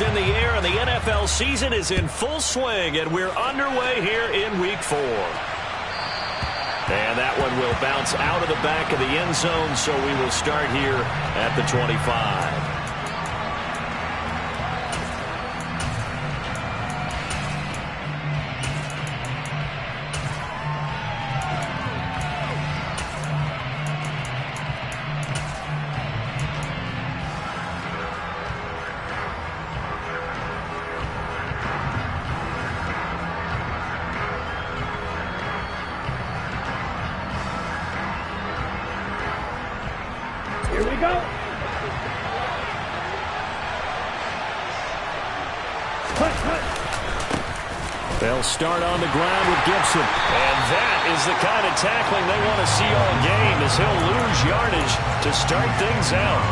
is in the air, and the NFL season is in full swing, and we're underway here in Week 4. And that one will bounce out of the back of the end zone, so we will start here at the 25. Here we go. They'll start on the ground with Gibson. And that is the kind of tackling they want to see all game, as he'll lose yardage to start things out.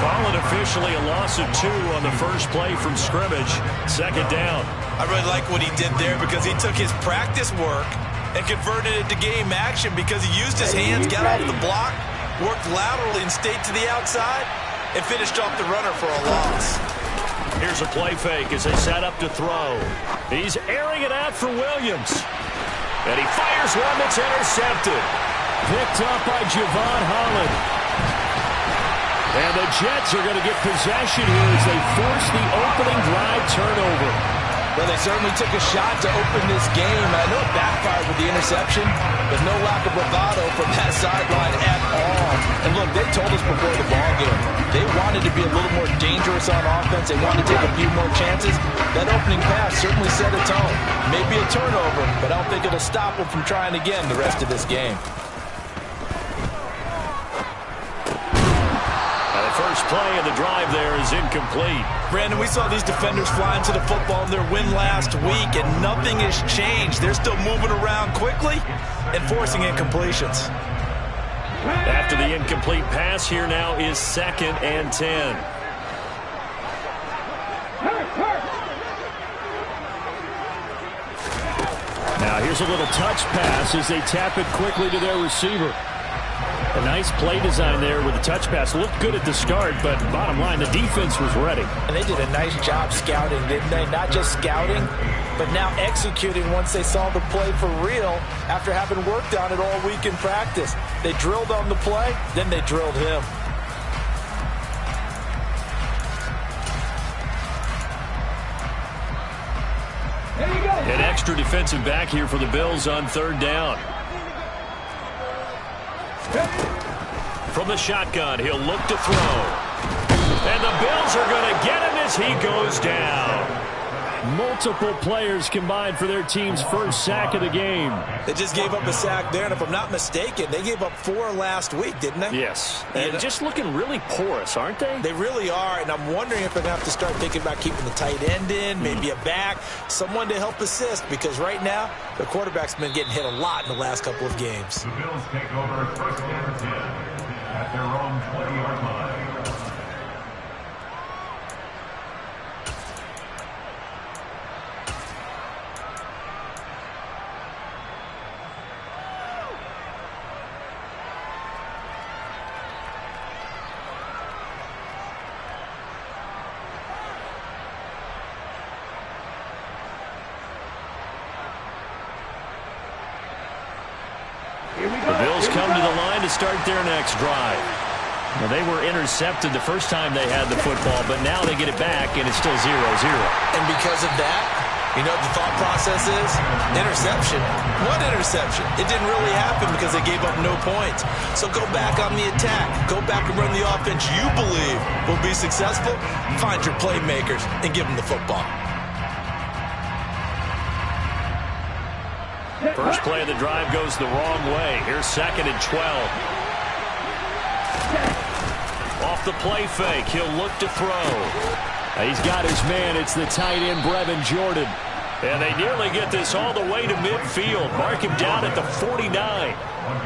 Call it officially a loss of 2 on the first play from scrimmage. Second down. I really like what he did there because he took his practice work and converted it to game action because he used his hands, got off the block, worked laterally and stayed to the outside, and finished off the runner for a loss. Here's a play fake as they set up to throw. He's airing it out for Williams. And he fires one that's intercepted. Picked up by Javon Holland. And the Jets are going to get possession here as they force the opening drive turnover. Well, they certainly took a shot to open this game. I know it backfired with the interception. There's no lack of bravado from that sideline at all. And look, they told us before the ball game, they wanted to be a little more dangerous on offense. They wanted to take a few more chances. That opening pass certainly set a tone. Maybe a turnover, but I don't think it'll stop them from trying again the rest of this game. First play of the drive there is incomplete. Brandon, we saw these defenders fly into the football in their win last week, and nothing has changed. They're still moving around quickly and forcing incompletions. After the incomplete pass, here now is 2nd and 10. Now here's a little touch pass as they tap it quickly to their receiver. A nice play design there with the touch pass. Looked good at the start, but bottom line, the defense was ready. And they did a nice job scouting, didn't they? Not just scouting, but now executing once they saw the play for real after having worked on it all week in practice. They drilled on the play, then they drilled him. There you go. An extra defensive back here for the Bills on 3rd down. From the shotgun, he'll look to throw. And the Bills are going to get him as he goes down. Multiple players combined for their team's first sack of the game. They just gave up a sack there, and if I'm not mistaken, they gave up 4 last week, didn't they? Yes. And just looking really porous, aren't they? They really are, and I'm wondering if they're going to have to start thinking about keeping the tight end in, maybe a back, someone to help assist, because right now, the quarterback's been getting hit a lot in the last couple of games. The Bills take over 1st and 10 at their own 20-yard line. The Bills come to the line to start their next drive. Now, they were intercepted the first time they had the football, but now they get it back, and it's still 0-0. And because of that, you know what the thought process is? Interception. What interception? It didn't really happen because they gave up no points. So go back on the attack. Go back and run the offense you believe will be successful. Find your playmakers and give them the football. First play of the drive goes the wrong way. Here's 2nd and 12. Off the play fake, he'll look to throw. He's got his man. It's the tight end, Brevin Jordan. And they nearly get this all the way to midfield. Mark him down at the 49.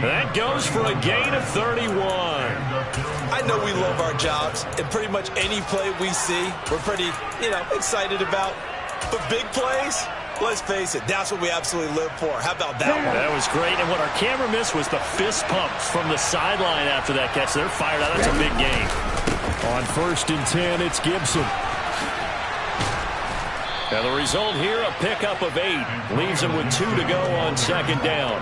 That goes for a gain of 31. I know we love our jobs, and pretty much any play we see, we're pretty, excited about. But big plays, let's face it, that's what we absolutely live for. How about that one? That was great. And what our camera missed was the fist pump from the sideline after that catch. They're fired out. That's a big game. On 1st and 10, it's Gibson. And the result here, a pickup of 8. Leaves them with 2 to go on second down.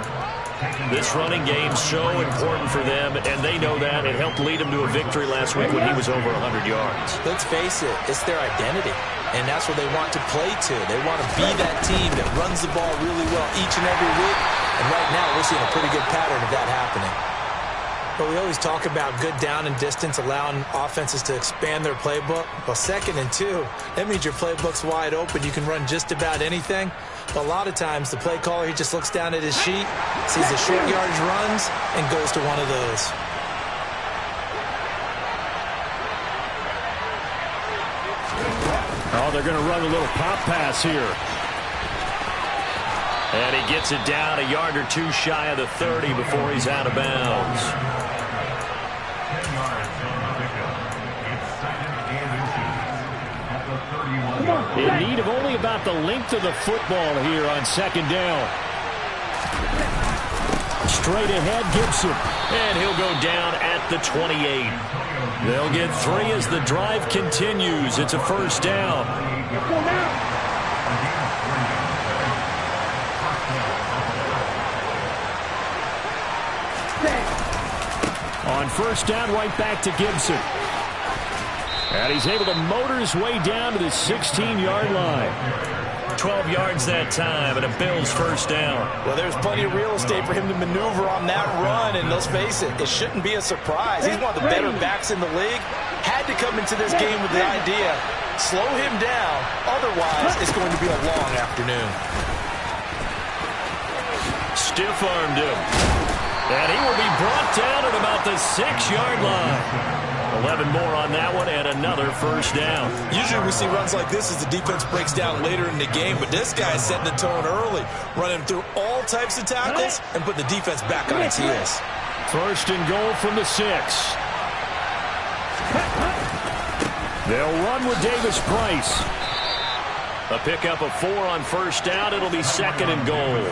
This running game so important for them, and they know that. It helped lead them to a victory last week when he was over 100 yards. Let's face it, it's their identity, and that's what they want to play to. They want to be that team that runs the ball really well each and every week, and right now we're seeing a pretty good pattern of that happening. But we always talk about good down and distance, allowing offenses to expand their playbook. Well, 2nd and 2, that means your playbook's wide open. You can run just about anything. But a lot of times, the play caller, he just looks down at his sheet, sees the short yardage runs, and goes to one of those. Oh, they're going to run a little pop pass here. And he gets it down a yard or 2 shy of the 30 before he's out of bounds. 10 yards on the pickup. It's 2nd and 2 at the 31. In need of only about the length of the football here on second down. Straight ahead, Gibson. And he'll go down at the 28. They'll get 3 as the drive continues. It's a first down. On first down, right back to Gibson. And he's able to motor his way down to the 16-yard line. 12 yards that time, and a Bills first down. Well, there's plenty of real estate for him to maneuver on that run, and let's face it, it shouldn't be a surprise. He's one of the better backs in the league. Had to come into this game with the idea, slow him down, otherwise it's going to be a long afternoon. Stiff-armed him. And he will be brought down at about the 6-yard line. 11 more on that one, and another first down. Usually we see runs like this as the defense breaks down later in the game, but this guy is setting the tone early, running through all types of tackles and putting the defense back on its heels. First and goal from the 6. They'll run with Davis Price. A pickup of 4 on first down. It'll be 2nd and goal.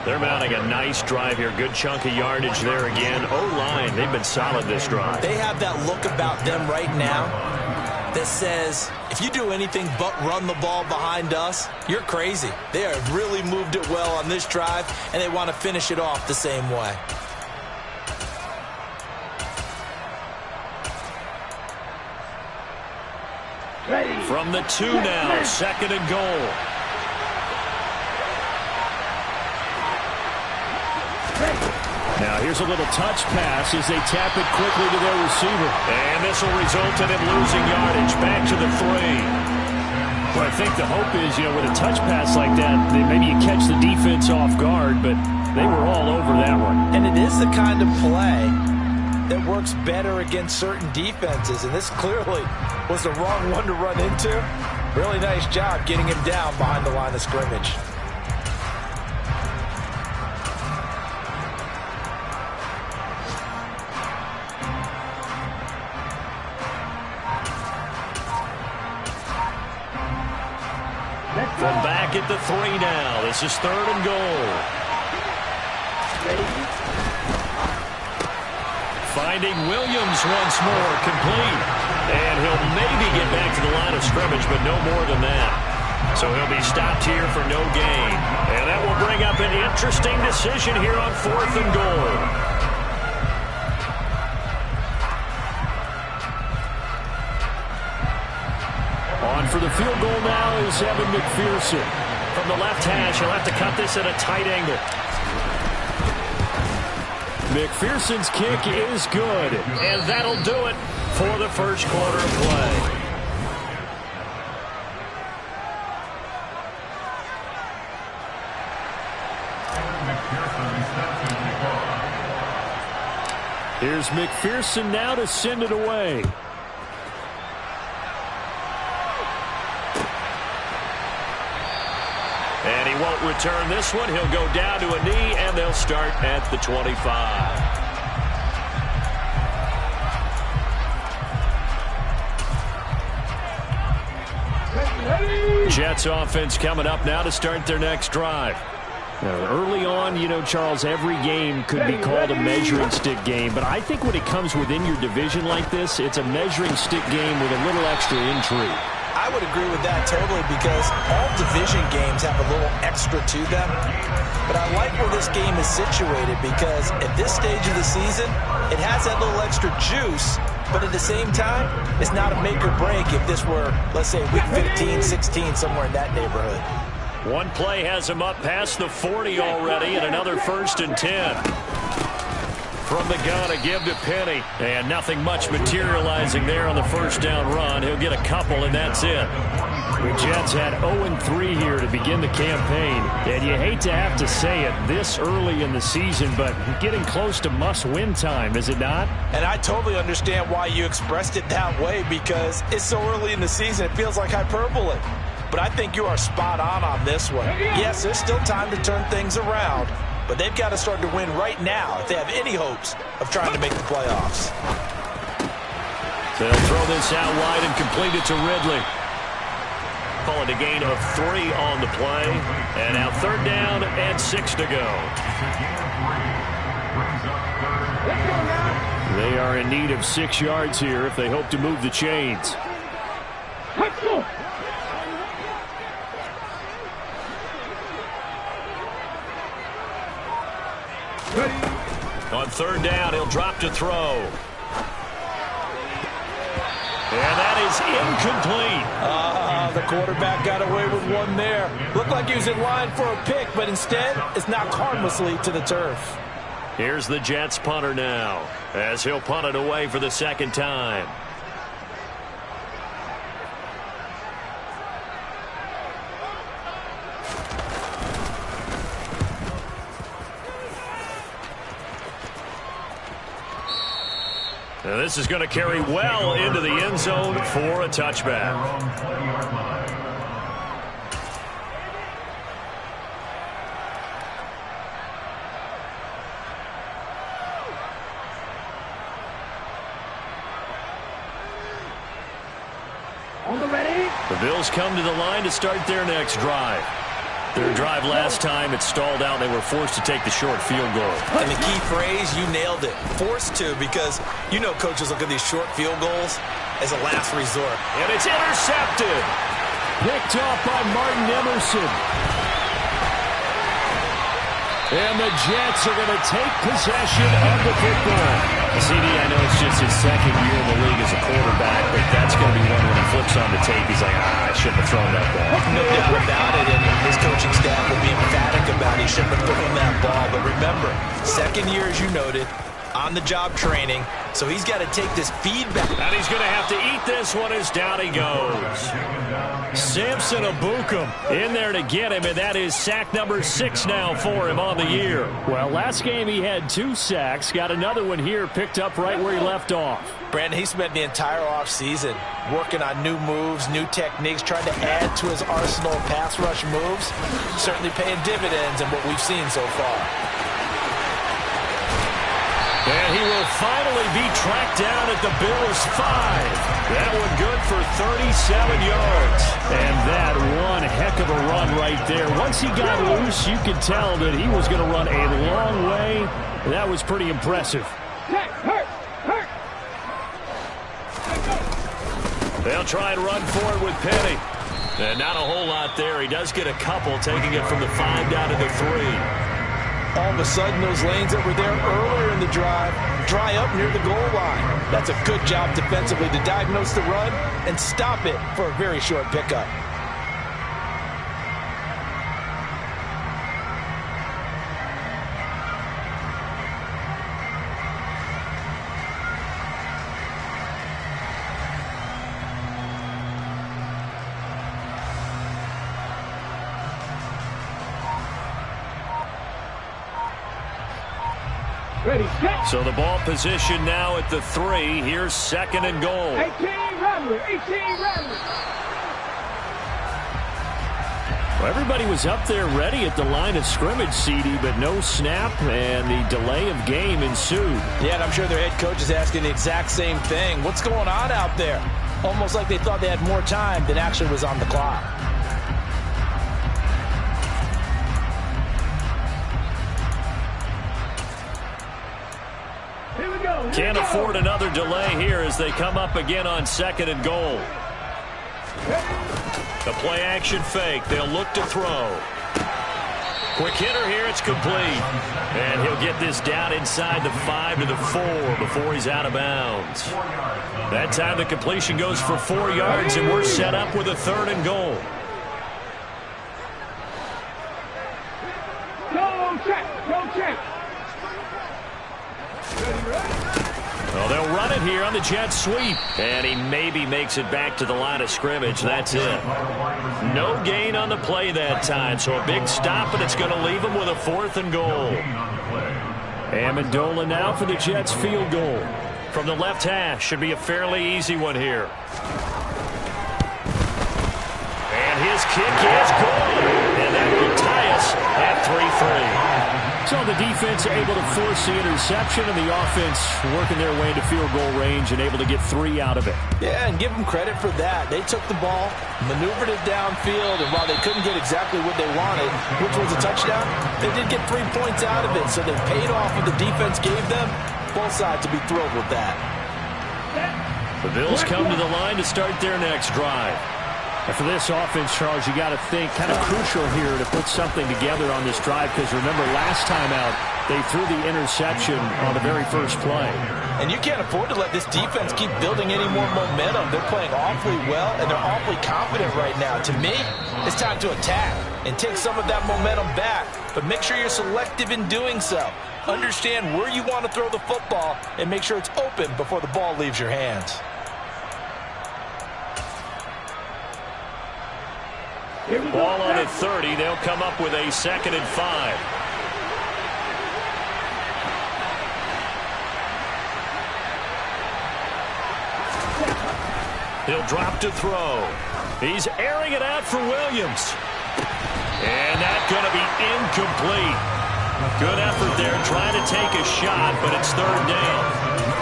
They're mounting a nice drive here. Good chunk of yardage there again. O-line, they've been solid this drive. They have that look about them right now that says, if you do anything but run the ball behind us, you're crazy. They have really moved it well on this drive, and they want to finish it off the same way. From the 2 now, 2nd and goal. Now here's a little touch pass as they tap it quickly to their receiver. And this will result in him losing yardage back to the 3. Well, I think the hope is, with a touch pass like that, maybe you catch the defense off guard, but they were all over that one. And it is the kind of play that works better against certain defenses, and this clearly was the wrong one to run into. Really nice job getting him down behind the line of scrimmage. From back at the 3 now, this is 3rd and goal. Finding Williams once more, complete. And he'll maybe get back to the line of scrimmage, but no more than that. So he'll be stopped here for no gain. And that will bring up an interesting decision here on 4th and goal. On for the field goal now is Evan McPherson. From the left hash, he'll have to cut this at a tight angle. McPherson's kick is good, and that'll do it for the first quarter of play. Here's McPherson now to send it away. And he won't return this one. He'll go down to a knee, and they'll start at the 25. Jets offense coming up now to start their next drive. Now, early on, Charles, every game could be called a measuring stick game, but I think when it comes within your division like this, it's a measuring stick game with a little extra intrigue. I would agree with that totally because all division games have a little extra to them. But I like where this game is situated because at this stage of the season, it has that little extra juice. But at the same time, it's not a make or break if this were, let's say, week 15, 16, somewhere in that neighborhood. One play has him up past the 40 already, and another 1st and 10. From the gun, a give to Penny. And nothing much materializing there on the first down run. He'll get a couple, and that's it. The Jets had 0-3 here to begin the campaign. And you hate to have to say it this early in the season, but getting close to must-win time, is it not? And I totally understand why you expressed it that way because it's so early in the season, it feels like hyperbole. But I think you are spot on this one. Yes, there's still time to turn things around, but they've got to start to win right now if they have any hopes of trying to make the playoffs. They'll throw this out wide and complete it to Ridley. Call it a gain of 3 on the play. And now 3rd down and 6 to go. They are in need of 6 yards here if they hope to move the chains. Let's go. On 3rd down, he'll drop to throw. And that is incomplete. The quarterback got away with one there. Looked like he was in line for a pick, but instead, it's knocked harmlessly to the turf. Here's the Jets punter now, as he'll punt it away for the 2nd time. Now this is going to carry well into the end zone for a touchback. On the ready. The Bills come to the line to start their next drive. Their drive last time, it stalled out. They were forced to take the short field goal. And the key phrase, you nailed it. Forced to, because you know coaches look at these short field goals as a last resort. And it's intercepted. Picked off by Martin Emerson. And the Jets are going to take possession of the football. CD, I know it's just his 2nd year in the league as a quarterback, but that's going to be one when he flips on the tape. He's like, I shouldn't have thrown that ball. No doubt about it, and his coaching staff will be emphatic about he shouldn't have thrown that ball. But remember, 2nd year, as you noted, on-the-job training, so he's got to take this feedback. And he's going to have to eat this one as down he goes. Samson Ebukam in there to get him, and that is sack number 6 now for him on the year. Well, last game he had 2 sacks. Got another one here picked up right where he left off. Brandon, he spent the entire offseason working on new moves, new techniques, trying to add to his arsenal of pass rush moves. Certainly paying dividends in what we've seen so far. And he will finally be tracked down at the Bills' 5. That one good for 37 yards. And that one heck of a run right there. Once he got loose, you could tell that he was going to run a long way. That was pretty impressive. They'll try and run for it with Penny. And not a whole lot there. He does get a couple, taking it from the 5 down to the 3. All of a sudden, those lanes that were there earlier in the drive dry up near the goal line. That's a good job defensively to diagnose the run and stop it for a very short pickup. Ready, set. So the ball position now at the 3. Here's 2nd and goal. 18 Rattler, 18 Rattler. Well, everybody was up there ready at the line of scrimmage, CD, but no snap, and the delay of game ensued. Yeah, and I'm sure their head coach is asking the exact same thing. What's going on out there? Almost like they thought they had more time than actually was on the clock. Can't afford another delay here as they come up again on 2nd and goal. The play action fake. They'll look to throw. Quick hitter here. It's complete. And he'll get this down inside the 5 to the 4 before he's out of bounds. That time the completion goes for 4 yards, and we're set up with a 3rd and goal. Go check. Go check. Well, they'll run it here on the jet sweep. And he maybe makes it back to the line of scrimmage. That's it. No gain on the play that time. So a big stop, and it's going to leave him with a 4th and goal. Amendola now for the Jets field goal. From the left hash. Should be a fairly easy one here. And his kick is good. And that will tie us at 3-3. So the defense able to force the interception, and the offense working their way into field goal range and able to get 3 out of it. Yeah, and give them credit for that. They took the ball, maneuvered it downfield, and while they couldn't get exactly what they wanted, which was a touchdown, they did get 3 points out of it. So they paid off what the defense gave them. Both sides to be thrilled with that. The Bills come to the line to start their next drive. And for this offense, Charles, you got to think kind of crucial here to put something together on this drive, because remember last time out they threw the interception on the very first play. And you can't afford to let this defense keep building any more momentum. They're playing awfully well, and they're awfully confident right now. To me, it's time to attack and take some of that momentum back. But make sure you're selective in doing so. Understand where you want to throw the football and make sure it's open before the ball leaves your hands. Ball on at 30. They'll come up with a 2nd and 5. He'll drop to throw. He's airing it out for Williams. And that's going to be incomplete. Good effort there trying to take a shot, but it's 3rd down.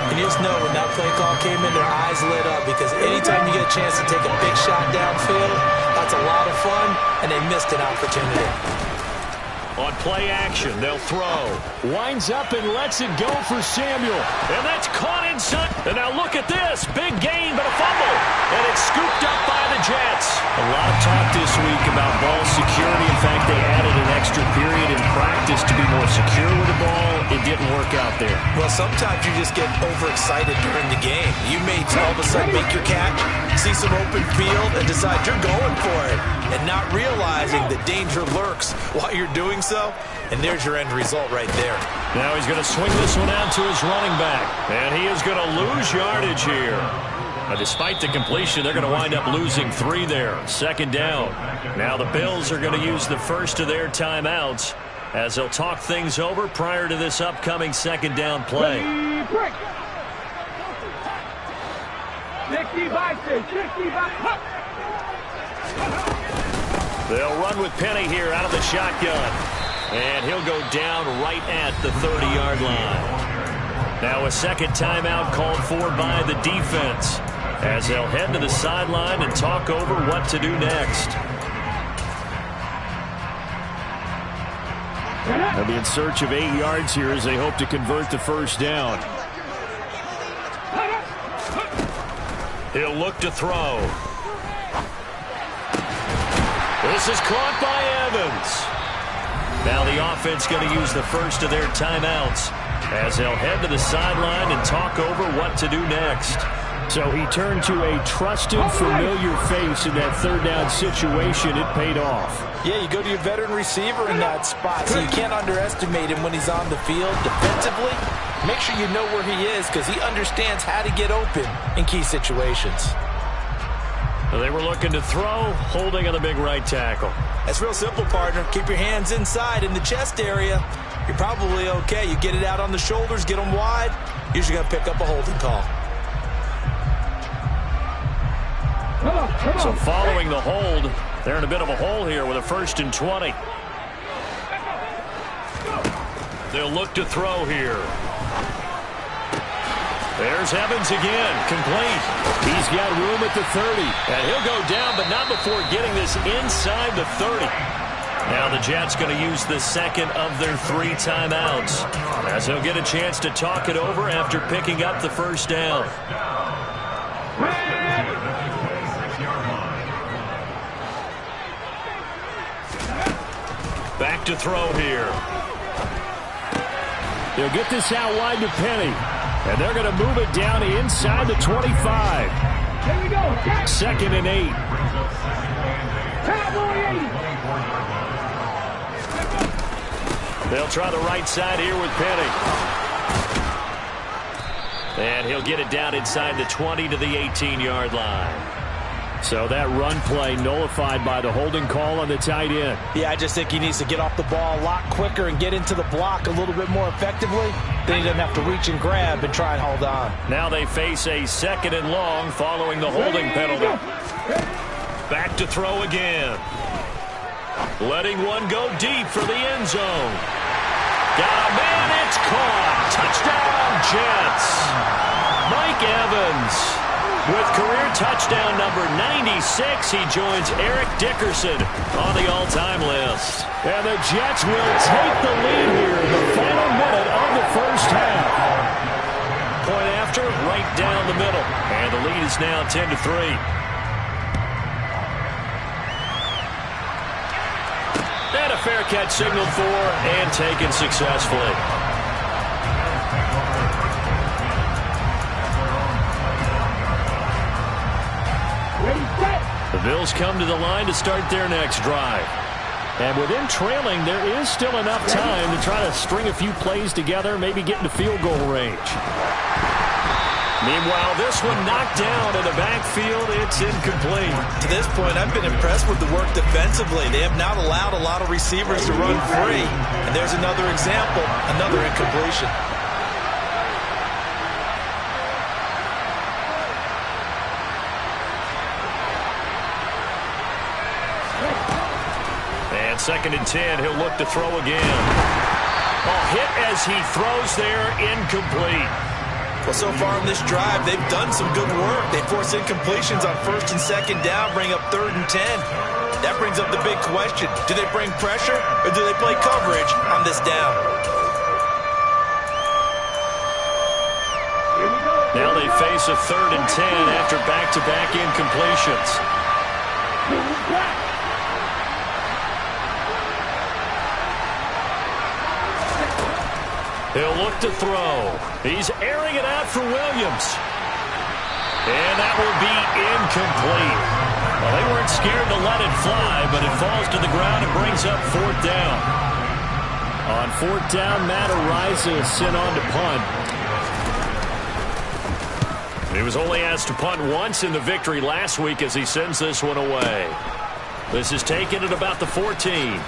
And you just know when that play call came in, their eyes lit up, because anytime you get a chance to take a big shot downfield, that's a lot of fun, and they missed an opportunity. On play action, they'll throw. Winds up and lets it go for Samuel. And that's caught inside. And now look at this. Big gain, but a fumble. And it's scooped up by the Jets. A lot of talk this week about ball security. In fact, they added an extra period in practice to be more secure with the ball. It didn't work out there. Well, sometimes you just get overexcited during the game. You may all of a sudden make your catch, see some open field, and decide you're going for it, and not realizing the danger lurks while you're doing so. And there's your end result right there. Now he's going to swing this one out to his running back. And he is going to lose yardage here. Now, despite the completion, they're going to wind up losing 3 there. 2nd down. Now the Bills are going to use the first of their timeouts as they'll talk things over prior to this upcoming 2nd down play. 65, 65. They'll run with Penny here out of the shotgun. And he'll go down right at the 30-yard line. Now a 2nd timeout called for by the defense as they'll head to the sideline and talk over what to do next. They'll be in search of 8 yards here as they hope to convert the 1st down. He'll look to throw. This is caught by Evans. Now the offense going to use the first of their timeouts as they'll head to the sideline and talk over what to do next. So he turned to a trusted, familiar face in that 3rd down situation. It paid off. Yeah, you go to your veteran receiver in that spot, so you can't underestimate him when he's on the field. Defensively, make sure you know where he is, because he understands how to get open in key situations. They were looking to throw, holding on the big right tackle. That's real simple, partner. Keep your hands inside in the chest area. You're probably okay. You get it out on the shoulders, get them wide, usually going to pick up a holding call. So following the hold, they're in a bit of a hole here with a 1st and 20. They'll look to throw here. There's Evans again, complete. He's got room at the 30, and he'll go down, but not before getting this inside the 30. Now the Jets going to use the 2nd of their 3 timeouts as they'll get a chance to talk it over after picking up the 1st down. back to throw here. They'll get this out wide to Penny. And they're going to move it down inside the 25. Here we go. 2nd and 8. They'll try the right side here with Penny. And he'll get it down inside the 20 to the 18-yard line. So that run play nullified by the holding call on the tight end. Yeah, I just think he needs to get off the ball a lot quicker and get into the block a little bit more effectively. Then he doesn't have to reach and grab and try and hold on. Now they face a 2nd and long following the holding penalty. Back to throw again. Letting one go deep for the end zone. Got a man, it's caught. Touchdown, Jets. Mike Evans. With career touchdown number 96, he joins Eric Dickerson on the all-time list. And the Jets will take the lead here in the final minute of the first half. Point after, right down the middle. And the lead is now 10-3. And a fair catch signaled for and taken successfully. The Bills come to the line to start their next drive. And with them trailing, there is still enough time to try to string a few plays together, maybe get into field goal range. Meanwhile, this one knocked down in the backfield. It's incomplete. To this point, I've been impressed with the work defensively. They have not allowed a lot of receivers to run free. And there's another example, another incompletion. And 2nd and 10, he'll look to throw again. Oh, hit as he throws there, incomplete. Well, so far in this drive, they've done some good work. They force incompletions on 1st and 2nd down, bring up 3rd and 10. That brings up the big question. Do they bring pressure or do they play coverage on this down? Now they face a 3rd and 10 after back-to-back incompletions. He'll look to throw. He's airing it out for Williams. And that will be incomplete. Well, they weren't scared to let it fly, but it falls to the ground and brings up 4th down. On 4th down, Matt Araiza is sent on to punt. He was only asked to punt once in the victory last week as he sends this one away. This is taken at about the 14.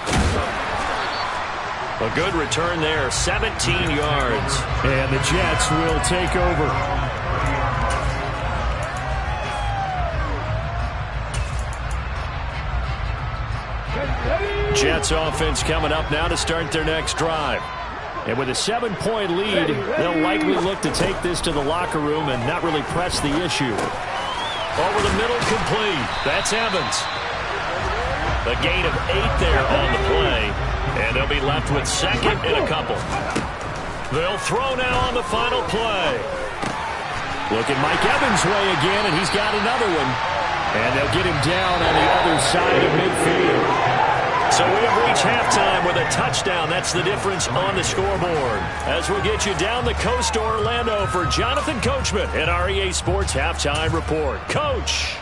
A good return there, 17 yards. And the Jets will take over. Jets offense coming up now to start their next drive. And with a 7-point lead, they'll likely look to take this to the locker room and not really press the issue. Over the middle, complete. That's Evans. A gain of 8 there on the play. And they'll be left with 2nd and a couple. They'll throw now on the final play. Look at Mike Evans' way again, and he's got another one. And they'll get him down on the other side of midfield. So we have reached halftime with a touchdown. That's the difference on the scoreboard. As we'll get you down the coast to Orlando for Jonathan Coachman at our EA Sports Halftime Report. Coach.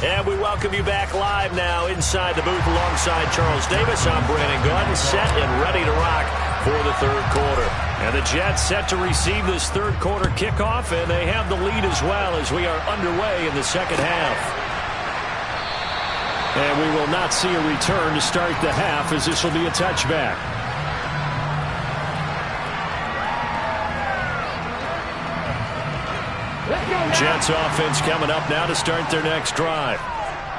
And we welcome you back live now inside the booth alongside Charles Davis. I'm Brandon Gaudin, set and ready to rock for the 3rd quarter. And the Jets set to receive this 3rd quarter kickoff, and they have the lead as well as we are underway in the 2nd half. And we will not see a return to start the half, as this will be a touchback. Jets offense coming up now to start their next drive.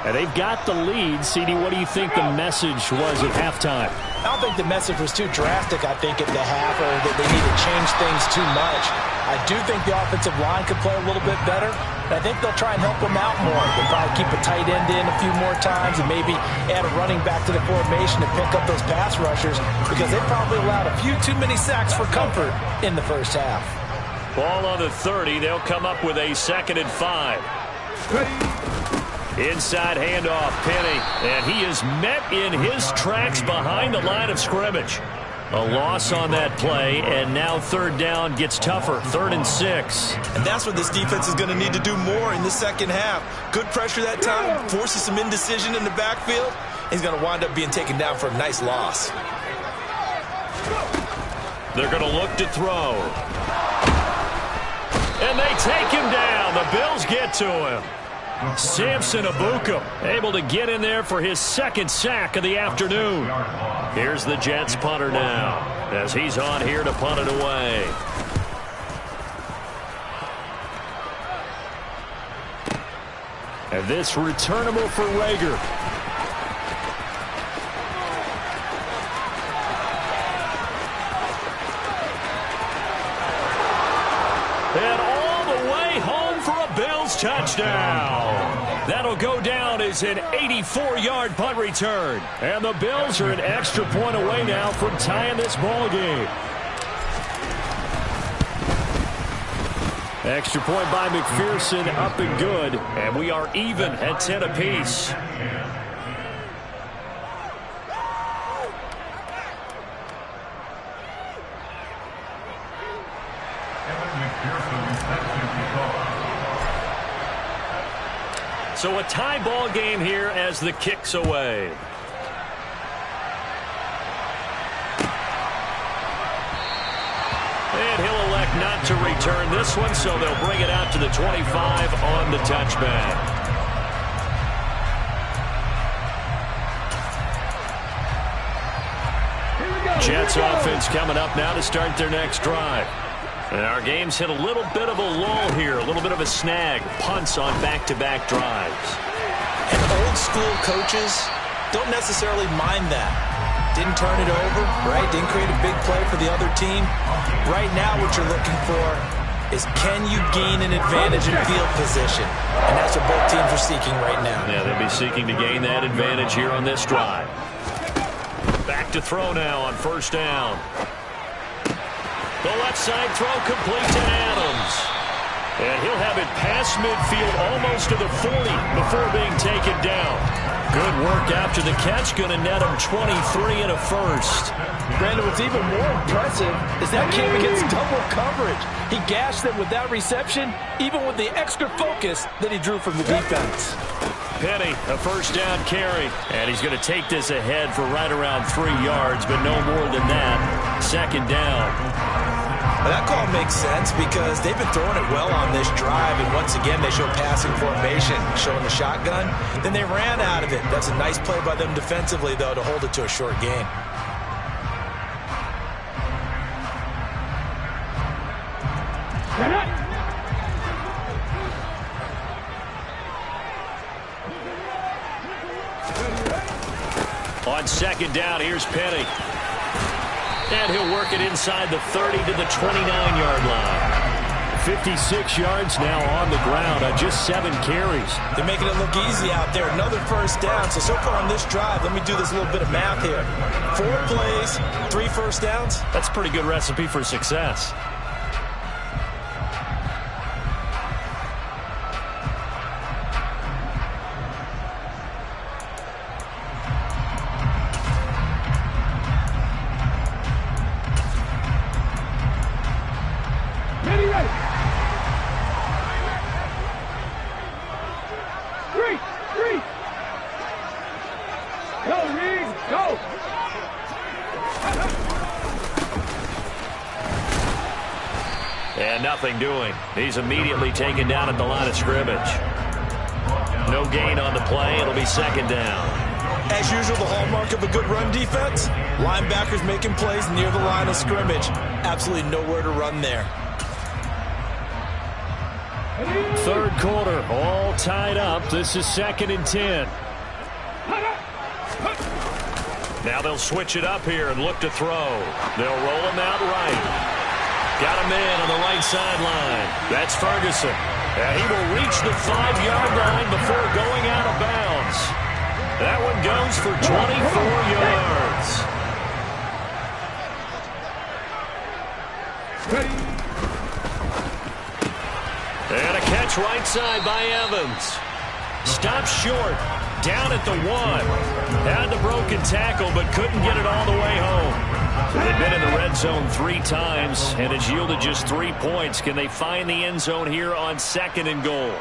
And they've got the lead. CD, what do you think the message was at halftime? I don't think the message was too drastic, I think, at the half, or that they need to change things too much. I do think the offensive line could play a little bit better, And I think they'll try and help him out more. They'll probably keep a tight end in a few more times and maybe add a running back to the formation to pick up those pass rushers because they probably allowed a few too many sacks for comfort in the first half. Ball on the 30. They'll come up with a 2nd and 5. Inside handoff, Penny. And he is met in his tracks behind the line of scrimmage. A loss on that play, and now 3rd down gets tougher. 3rd and 6. And that's what this defense is going to need to do more in the second half. Good pressure that time, forces some indecision in the backfield. He's going to wind up being taken down for a nice loss. They're going to look to throw. And they take him down. The Bills get to him. Samson Ebukam able to get in there for his 2nd sack of the afternoon. Here's the Jets punter now as he's on here to punt it away. And this returnable for Rager. And all the way home for a Bills touchdown. That'll go down as an 84-yard punt return. And the Bills are an extra point away now from tying this ball game. Extra point by McPherson, up and good. And we are even at 10 apiece. So a tie ball game here as the kick's away. And he'll elect not to return this one, so they'll bring it out to the 25 on the touchback. Jets offense coming up now to start their next drive. And our game's hit a little bit of a lull here, a little bit of a snag. Punts on back-to-back drives. And old-school coaches don't necessarily mind that. Didn't turn it over, right? Didn't create a big play for the other team. Right now what you're looking for is can you gain an advantage in field position? And that's what both teams are seeking right now. Yeah, they'll be seeking to gain that advantage here on this drive. Back to throw now on 1st down. The left side throw complete to Adams. And he'll have it past midfield almost to the 40 before being taken down. Good work after the catch. Going to net him 23 and a first. Brandon, what's even more impressive is that came against double coverage. He gashed them with that reception, even with the extra focus that he drew from the defense. Penny, a 1st down carry. And he's going to take this ahead for right around 3 yards, but no more than that. 2nd down. Well, that call makes sense because they've been throwing it well on this drive, and once again they show passing formation, showing the shotgun. Then they ran out of it. That's a nice play by them defensively, though, to hold it to a short gain. On 2nd down, here's Penny. And he'll work it inside the 30 to the 29-yard line. 56 yards now on the ground on just 7 carries. They're making it look easy out there. Another 1st down. So far on this drive, let me do this little bit of math here. 4 plays, 3 1st downs. That's a pretty good recipe for success. And nothing doing. He's immediately taken down at the line of scrimmage. No gain on the play. It'll be 2nd down. As usual, the hallmark of a good run defense, linebackers making plays near the line of scrimmage. Absolutely nowhere to run there. 3rd quarter, all tied up. This is 2nd and 10. Now they'll switch it up here and look to throw. They'll roll him out right. Got him in on the right sideline. That's Ferguson. And he will reach the 5-yard line before going out of bounds. That one goes for 24 yards. And a catch right side by Evans. Stopped short. Down at the 1. Had the broken tackle, but couldn't get it all the way home. So they've been in the red zone 3 times, and it's yielded just 3 points. Can they find the end zone here on 2nd and goal?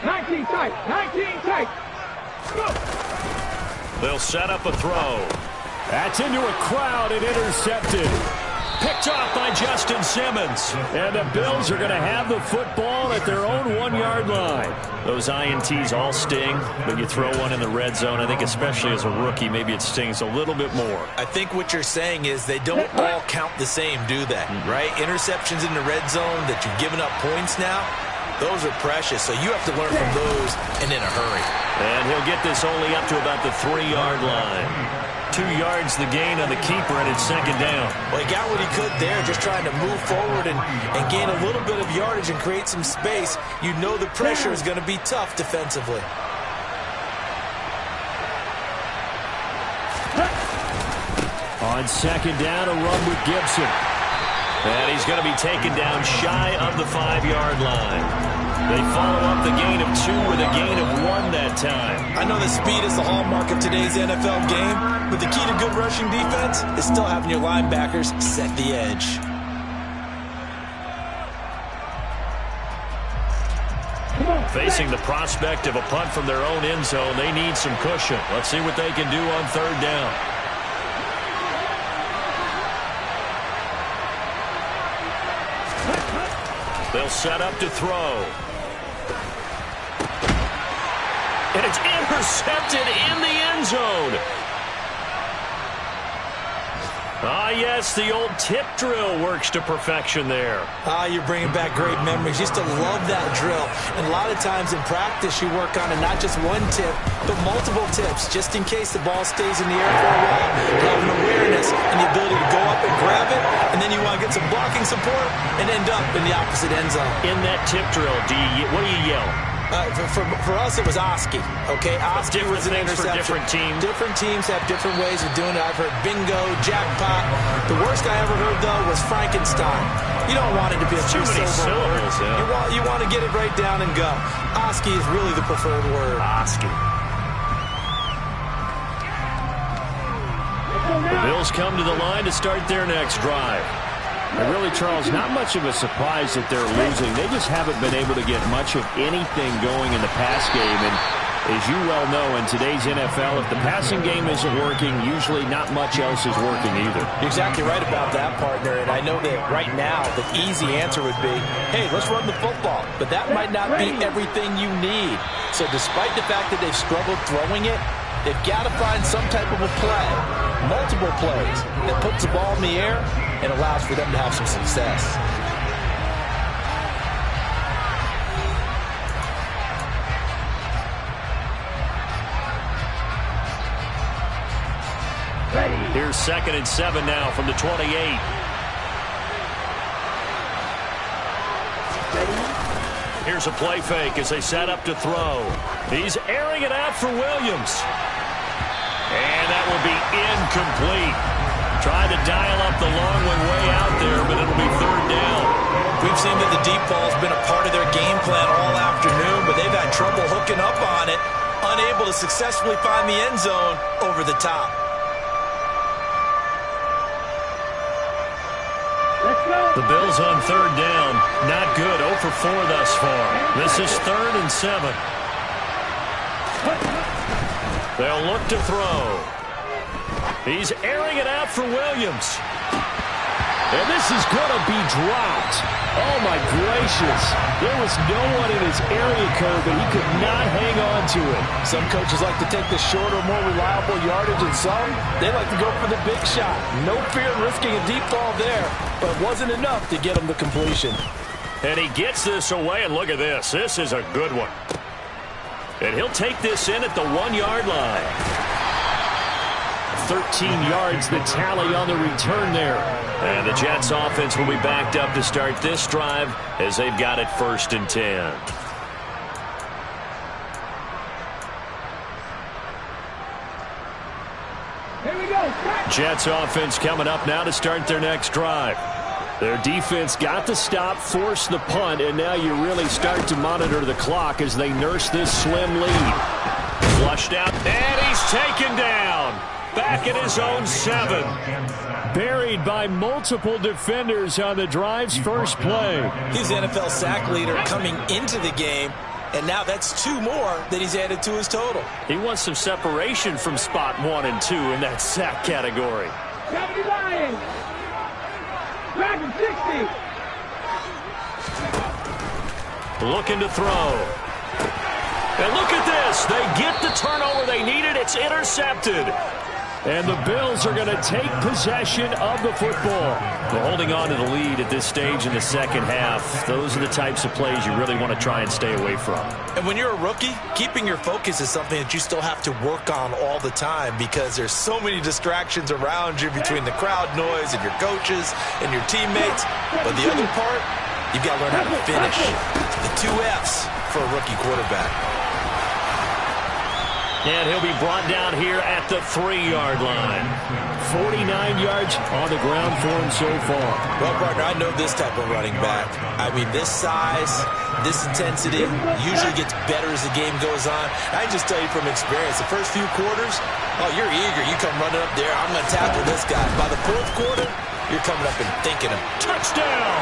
19 tight, 19 tight. Go. They'll set up a throw. That's into a crowd and intercepted. Picked off by Justin Simmons. And the Bills are going to have the football at their own 1-yard line. Those INTs all sting, but you throw one in the red zone, I think especially as a rookie, maybe it stings a little bit more. I think what you're saying is they don't all count the same, do they? Right? Interceptions in the red zone that you've given up points now, those are precious. So you have to learn from those and in a hurry. And he'll get this only up to about the 3-yard line. 2 yards the gain on the keeper, and it's 2nd down. Well, he got what he could there, just trying to move forward and gain a little bit of yardage and create some space. You know the pressure is going to be tough defensively. On 2nd down, a run with Gibson. And he's going to be taken down shy of the 5-yard line. They follow up the gain of 2 with a gain of 1 that time. I know that speed is the hallmark of today's NFL game, but the key to good rushing defense is still having your linebackers set the edge. Facing the prospect of a punt from their own end zone, they need some cushion. Let's see what they can do on 3rd down. They'll set up to throw. And it's intercepted in the end zone. Ah, yes, the old tip drill works to perfection there. You're bringing back great memories. Used to love that drill. And a lot of times in practice, you work on it, not just one tip, but multiple tips, just in case the ball stays in the air for a while. Having awareness and the ability to go up and grab it, and then you want to get some blocking support and end up in the opposite end zone. In that tip drill, what do you yell? For us, it was Oski. Okay, Oski was an interception. For different teams. Different teams have different ways of doing it. I've heard bingo, jackpot. The worst I ever heard, though, was Frankenstein. You don't want it to be a too many syllables. Yeah. You want to get it right down and go. Oski is really the preferred word. Oski. The Bills come to the line to start their next drive. And really, Charles, not much of a surprise that they're losing. They just haven't been able to get much of anything going in the pass game. And as you well know, in today's NFL, if the passing game isn't working, usually not much else is working either. You're exactly right about that, partner. And I know that right now the easy answer would be, hey, let's run the football. But that might not be everything you need. So despite the fact that they've struggled throwing it, they've got to find some type of a play, multiple plays, that puts the ball in the air and allows for them to have some success. Here's 2nd and 7 now from the 28. Here's a play fake as they set up to throw. He's airing it out for Williams. And that will be incomplete. Tried to dial up the long one way out there, but it'll be 3rd down. We've seen that the deep ball's been a part of their game plan all afternoon, but they've had trouble hooking up on it, unable to successfully find the end zone over the top. The Bills on 3rd down. Not good. 0 for 4 thus far. This is 3rd and 7. They'll look to throw. He's airing it out for Williams. And this is going to be dropped. Oh, my gracious. There was no one in his area code, but he could not hang on to it. Some coaches like to take the shorter, more reliable yardage, and some, they like to go for the big shot. No fear in risking a deep ball there, but it wasn't enough to get him the completion. And he gets this away, and look at this. This is a good one. And he'll take this in at the 1-yard line. 13 yards, the tally on the return there. And the Jets offense will be backed up to start this drive as they've got it 1st and 10. Here we go. Jets offense coming up now to start their next drive. Their defense got the stop, forced the punt, and now you really start to monitor the clock as they nurse this slim lead. Flushed out, and he's taken down. Back at his own 7. Buried by multiple defenders on the drive's first play. He's the NFL sack leader coming into the game, and now that's 2 more that he's added to his total. He wants some separation from spot 1 and 2 in that sack category. 79. Back at 60. Looking to throw. And look at this. They get the turnover they needed. It's intercepted. And the Bills are going to take possession of the football. Well, holding on to the lead at this stage in the second half, those are the types of plays you really want to try and stay away from. And when you're a rookie, keeping your focus is something that you still have to work on all the time because there's so many distractions around you between the crowd noise and your coaches and your teammates. But the other part, you've got to learn how to finish. The 2 F's for a rookie quarterback. And he'll be brought down here at the 3-yard line. 49 yards on the ground for him so far. Well, partner, I know this type of running back. I mean, this size, this intensity usually gets better as the game goes on. I can just tell you from experience, the first few quarters, oh, you're eager. You come running up there, I'm going to tackle this guy. By the 4th quarter, you're coming up and thinking him. Touchdown!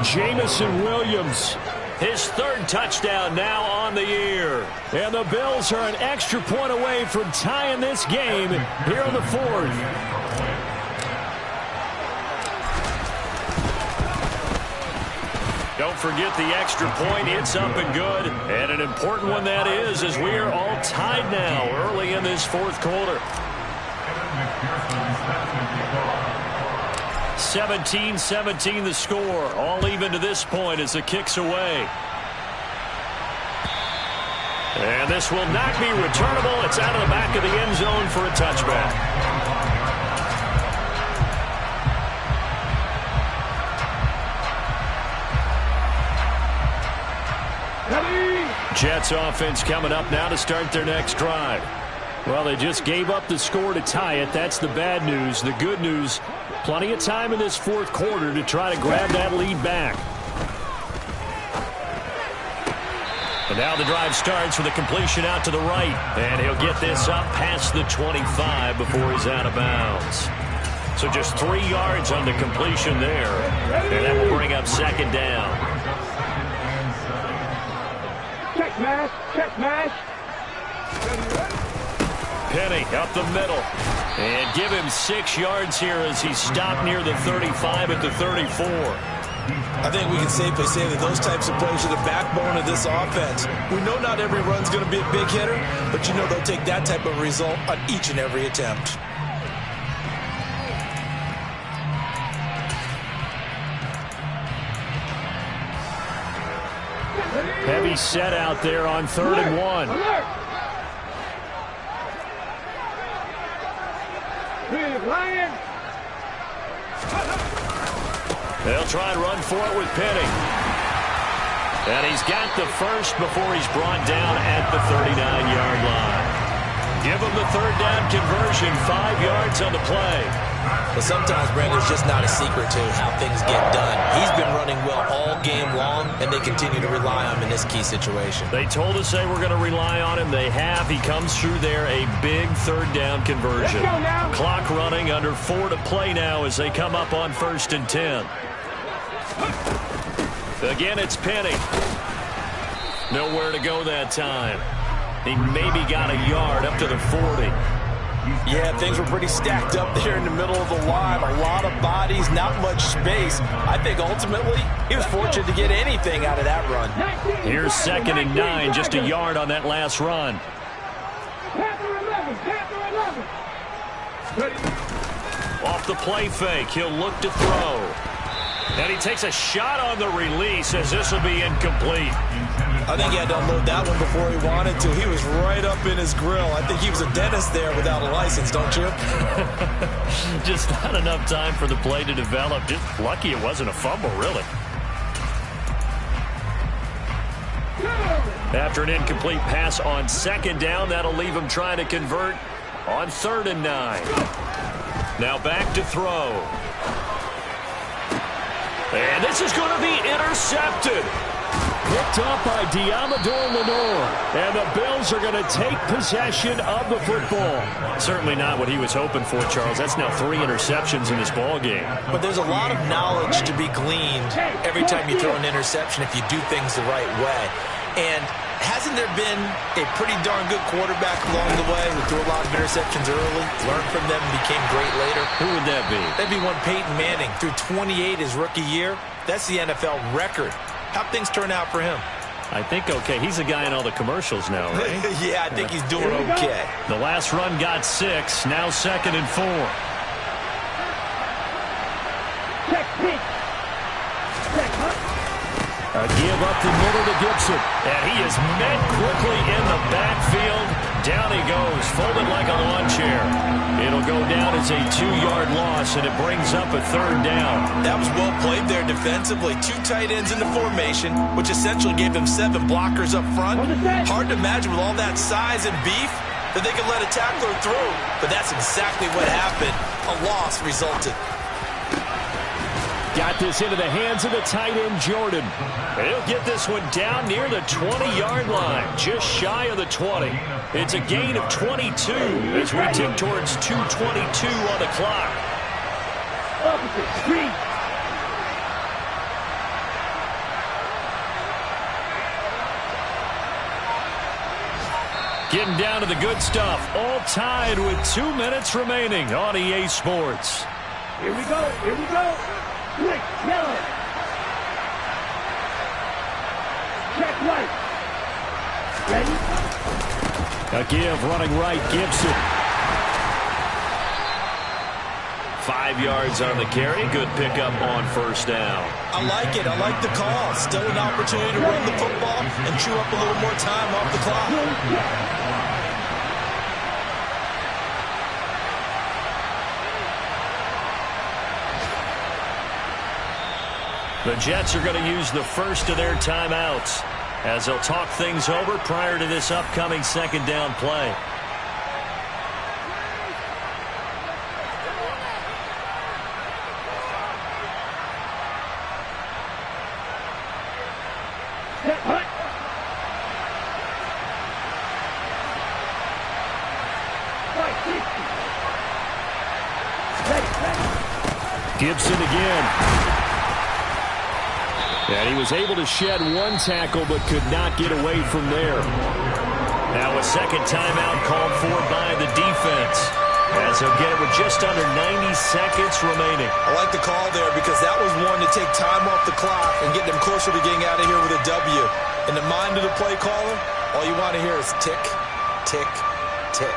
Jamison Williams. His 3rd touchdown now on the year. And the Bills are an extra point away from tying this game here on the 4th. Don't forget the extra point. It's up and good. And an important one that is, as we are all tied now early in this 4th quarter. 17-17 the score. All even to this point as the kick's away. And this will not be returnable. It's out of the back of the end zone for a touchback. Jets offense coming up now to start their next drive. Well, they just gave up the score to tie it. That's the bad news. The good news, plenty of time in this 4th quarter to try to grab that lead back. And now the drive starts with a completion out to the right. And he'll get this up past the 25 before he's out of bounds. So just 3 yards on the completion there. And that will bring up 2nd down. Check mash. Check mash. Penny up the middle. And give him 6 yards here as he stopped near the 35 at the 34. I think we can safely say that those types of plays are the backbone of this offense. We know not every run's going to be a big hitter, but you know they'll take that type of result on each and every attempt. Heavy set out there on 3rd and 1. Alert. Lion. They'll try and run for it with Penny. And he's got the first before he's brought down at the 39-yard line. Give him the 3rd down conversion, 5 yards on the play. But sometimes, Brandon, it's just not a secret to how things get done. He's been running well all game long, and they continue to rely on him in this key situation. They told us they were going to rely on him. They have. He comes through there, a big 3rd down conversion. Clock running, under 4 to play now as they come up on 1st and 10. Again, it's Penny. Nowhere to go that time. He maybe got a yard up to the 40. Yeah, things were pretty stacked up there in the middle of the line. A lot of bodies, not much space. I think ultimately he was fortunate to get anything out of that run. Here's 2nd and 9, just a yard on that last run. Off the play fake, he'll look to throw. And he takes a shot on the release as this will be incomplete. I think he had to unload that one before he wanted to. He was right up in his grill. I think he was a dentist there without a license, don't you? Just not enough time for the play to develop. Just lucky it wasn't a fumble, really. After an incomplete pass on second down, that'll leave him trying to convert on 3rd and 9. Now back to throw. And this is going to be intercepted. Picked up by Diamador Lenore. And the Bills are going to take possession of the football. Certainly not what he was hoping for, Charles. That's now 3 interceptions in this ball game. But there's a lot of knowledge to be gleaned every time you throw an interception if you do things the right way. And hasn't there been a pretty darn good quarterback along the way who threw a lot of interceptions early, learned from them, and became great later? Who would that be? That'd be one Peyton Manning. Threw 28 his rookie year. That's the NFL record. How'd things turn out for him? I think okay. He's a guy in all the commercials now, right? Yeah, I think he's doing okay. The last run got 6. Now 2nd and 4. Check pitch. Check hunt. A give up the middle to Gibson. And he is met quickly in the backfield. Down he goes, folded like a lawn chair. It'll go down as a 2-yard loss, and it brings up a 3rd down. That was well played there defensively. 2 tight ends in the formation, which essentially gave them 7 blockers up front. Hard to imagine with all that size and beef that they could let a tackler through. But that's exactly what happened. A loss resulted. Got this into the hands of the tight end, Jordan. He'll get this one down near the 20-yard line, just shy of the 20. It's a gain of 22 as we tick towards 2:22 on the clock. Opposite street. Getting down to the good stuff, all tied with 2 minutes remaining on EA Sports. Here we go. Here we go. Quick, yellow. Check right. Ready? A give running right, Gibson. 5 yards on the carry. Good pickup on 1st down. I like it. I like the call. Still an opportunity to run the football and chew up a little more time off the clock. The Jets are going to use the first of their timeouts as they'll talk things over prior to this upcoming 2nd down play. Check hunt. Right, 60. Ready. Gibson again. And he was able to shed 1 tackle but could not get away from there. Now a 2nd timeout called for by the defense as they'll get it with just under 90 seconds remaining. I like the call there because that was one to take time off the clock and get them closer to getting out of here with a W. In the mind of the play caller, all you want to hear is tick, tick, tick.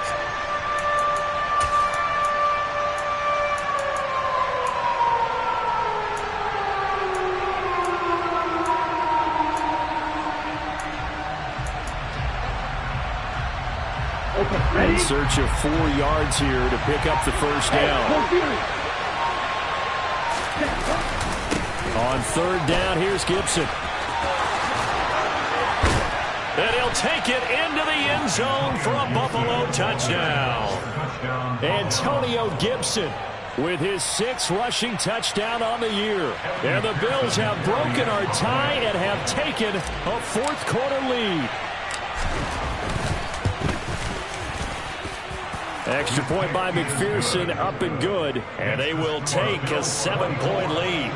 In search of 4 yards here to pick up the 1st down. On 3rd down, here's Gibson. And he'll take it into the end zone for a Buffalo touchdown. Antonio Gibson with his 6th rushing touchdown on the year. And the Bills have broken our tie and have taken a 4th quarter lead. Extra point by McPherson, up and good. And they will take a 7-point lead.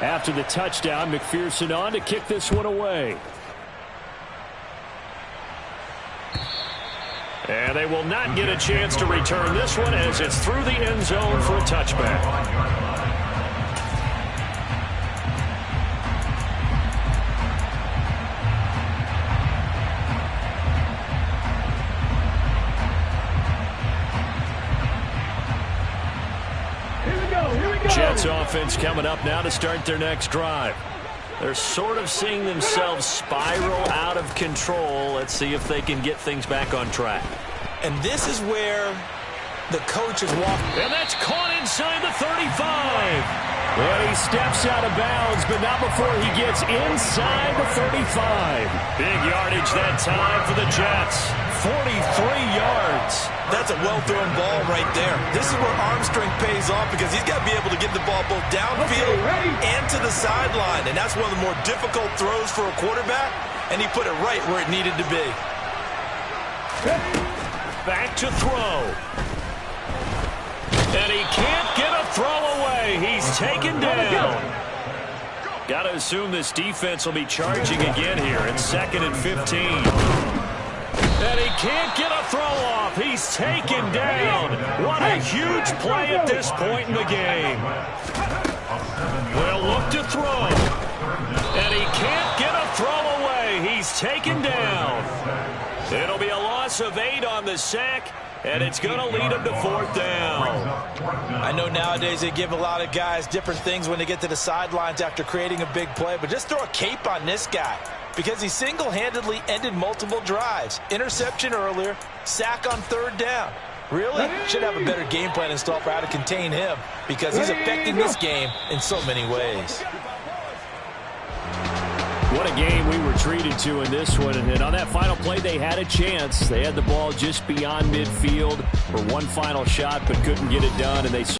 After the touchdown, McPherson on to kick this one away. And they will not get a chance to return this one as it's through the end zone for a touchback. Jets offense coming up now to start their next drive. They're sort of seeing themselves spiral out of control. Let's see if they can get things back on track. And this is where the coach is walking. And that's caught inside the 35. And he steps out of bounds, but not before he gets inside the 35. Big yardage that time for the Jets. 43 yards. That's a well-thrown ball right there. This is where arm strength pays off because he's got to be able to get the ball both downfield and to the sideline. And that's one of the more difficult throws for a quarterback, and he put it right where it needed to be. Back to throw. And he can't get a throw away. He's taken down. Got to assume this defense will be charging again here. It's 2nd and 15. And he can't get a throw off. He's taken down. What a huge play at this point in the game. Will look to throw. And he can't get a throw away. He's taken down. It'll be a loss of 8 on the sack. And it's going to lead him to 4th down. I know nowadays they give a lot of guys different things when they get to the sidelines after creating a big play, but just throw a cape on this guy because he single-handedly ended multiple drives. Interception earlier, sack on 3rd down. Really? Should have a better game plan installed for how to contain him because he's affecting this game in so many ways. What a game we were treated to in this one. And on that final play, they had a chance. They had the ball just beyond midfield for one final shot, but couldn't get it done. And they